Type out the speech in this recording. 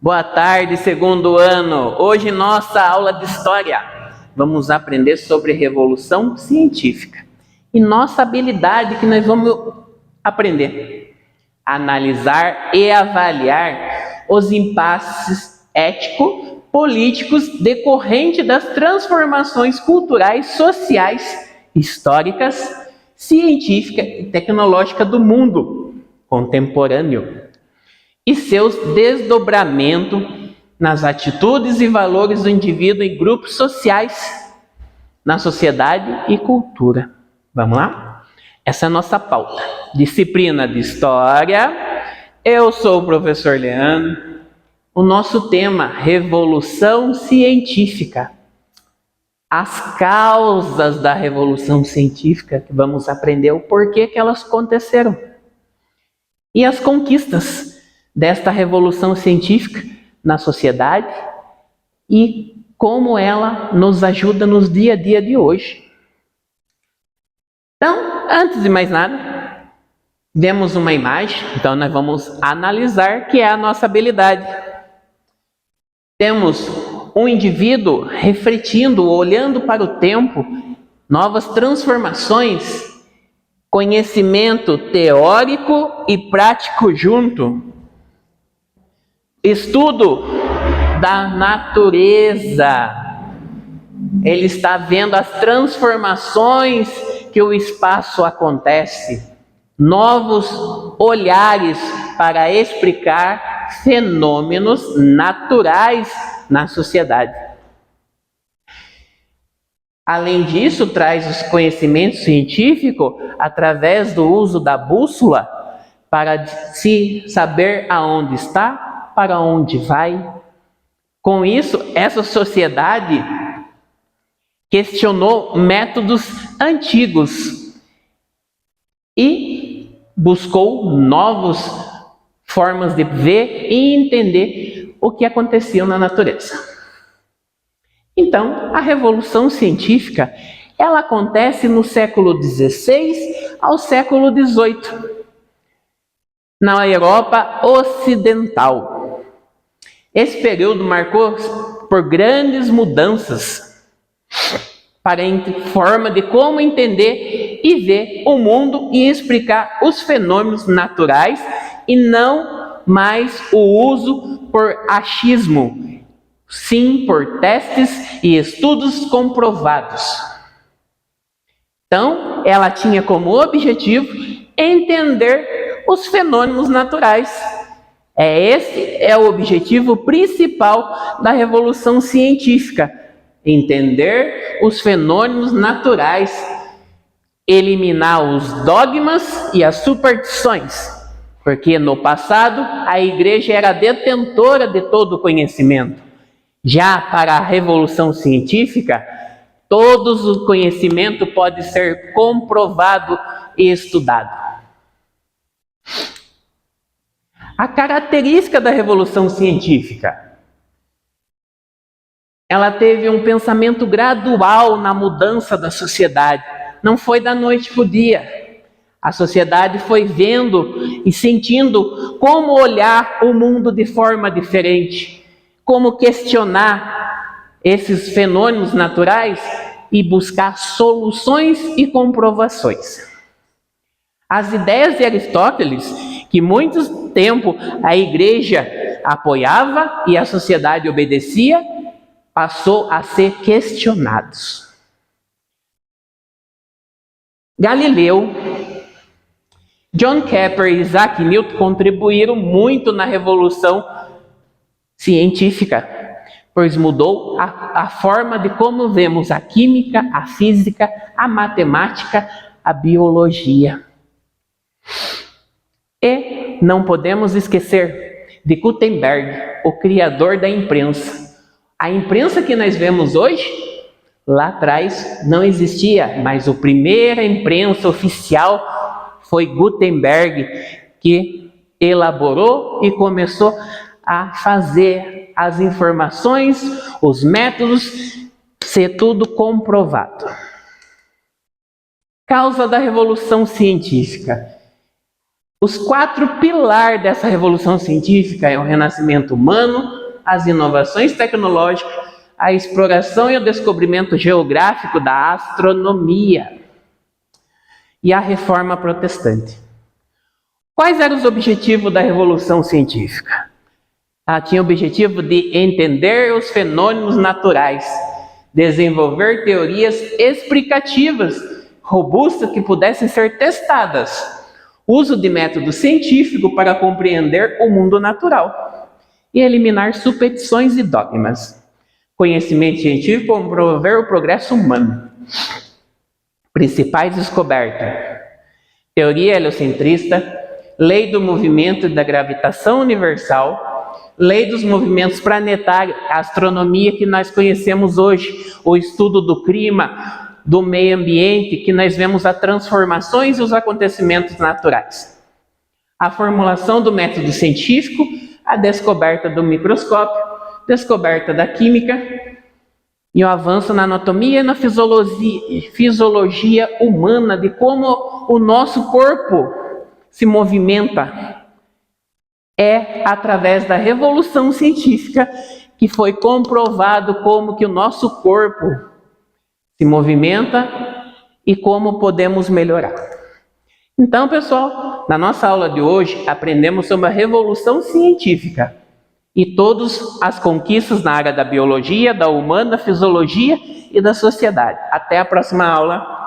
Boa tarde, segundo ano. Hoje, nossa aula de História. Vamos aprender sobre Revolução Científica. E nossa habilidade que nós vamos aprender. Analisar e avaliar os impasses ético-políticos decorrentes das transformações culturais, sociais, históricas, científicas e tecnológicas do mundo contemporâneo e seus desdobramentos nas atitudes e valores do indivíduo em grupos sociais, na sociedade e cultura. Vamos lá? Essa é a nossa pauta. Disciplina de História. Eu sou o professor Leandro. O nosso tema, Revolução Científica. As causas da Revolução Científica, que vamos aprender o porquê que elas aconteceram. E as conquistas desta Revolução Científica na sociedade e como ela nos ajuda nos dia a dia de hoje. Então, antes de mais nada, vemos uma imagem, então nós vamos analisar, que é a nossa habilidade. Temos um indivíduo refletindo, olhando para o tempo, novas transformações, conhecimento teórico e prático junto, estudo da natureza. Ele está vendo as transformações que o espaço acontece, novos olhares para explicar fenômenos naturais na sociedade. Além disso, traz os conhecimentos científicos através do uso da bússola para se saber aonde está, para onde vai. Com isso, essa sociedade questionou métodos antigos e buscou novas formas de ver e entender o que acontecia na natureza. Então, a Revolução Científica, ela acontece no século XVI ao século XVIII, na Europa Ocidental. Esse período marcou por grandes mudanças para a forma de como entender e ver o mundo e explicar os fenômenos naturais e não mais o uso por achismo, sim por testes e estudos comprovados. Então, ela tinha como objetivo entender os fenômenos naturais. Esse é o objetivo principal da Revolução Científica: entender os fenômenos naturais, eliminar os dogmas e as superstições, porque no passado a igreja era detentora de todo o conhecimento. Já para a Revolução Científica, todo o conhecimento pode ser comprovado e estudado. A característica da Revolução Científica: ela teve um pensamento gradual na mudança da sociedade. Não foi da noite para o dia. A sociedade foi vendo e sentindo como olhar o mundo de forma diferente, como questionar esses fenômenos naturais e buscar soluções e comprovações. As ideias de Aristóteles, que muito tempo a igreja apoiava e a sociedade obedecia, passou a ser questionados. Galileu, John Kepler e Isaac Newton contribuíram muito na Revolução Científica, pois mudou a forma de como vemos a química, a física, a matemática, a biologia. E não podemos esquecer de Gutenberg, o criador da imprensa. A imprensa que nós vemos hoje, lá atrás não existia, mas a primeira imprensa oficial foi Gutenberg, que elaborou e começou a fazer as informações, os métodos, ser tudo comprovado. Causa da Revolução Científica: Os 4 pilares dessa revolução científica é o renascimento humano, as inovações tecnológicas, a exploração e o descobrimento geográfico da astronomia e a reforma protestante. Quais eram os objetivos da revolução científica? Ela tinha o objetivo de entender os fenômenos naturais, desenvolver teorias explicativas robustas que pudessem ser testadas, uso de método científico para compreender o mundo natural e eliminar superstições e dogmas. Conhecimento científico para promover o progresso humano. Principais descobertas: teoria heliocentrista, lei do movimento e da gravitação universal, lei dos movimentos planetários, a astronomia que nós conhecemos hoje, o estudo do clima, do meio ambiente, que nós vemos as transformações e os acontecimentos naturais. A formulação do método científico, a descoberta do microscópio, descoberta da química e o avanço na anatomia e na fisiologia humana, de como o nosso corpo se movimenta. É através da revolução científica que foi comprovado como que o nosso corpo se movimenta e como podemos melhorar. Então, pessoal, na nossa aula de hoje, aprendemos sobre a revolução científica e todas as conquistas na área da biologia, da humana, da fisiologia e da sociedade. Até a próxima aula.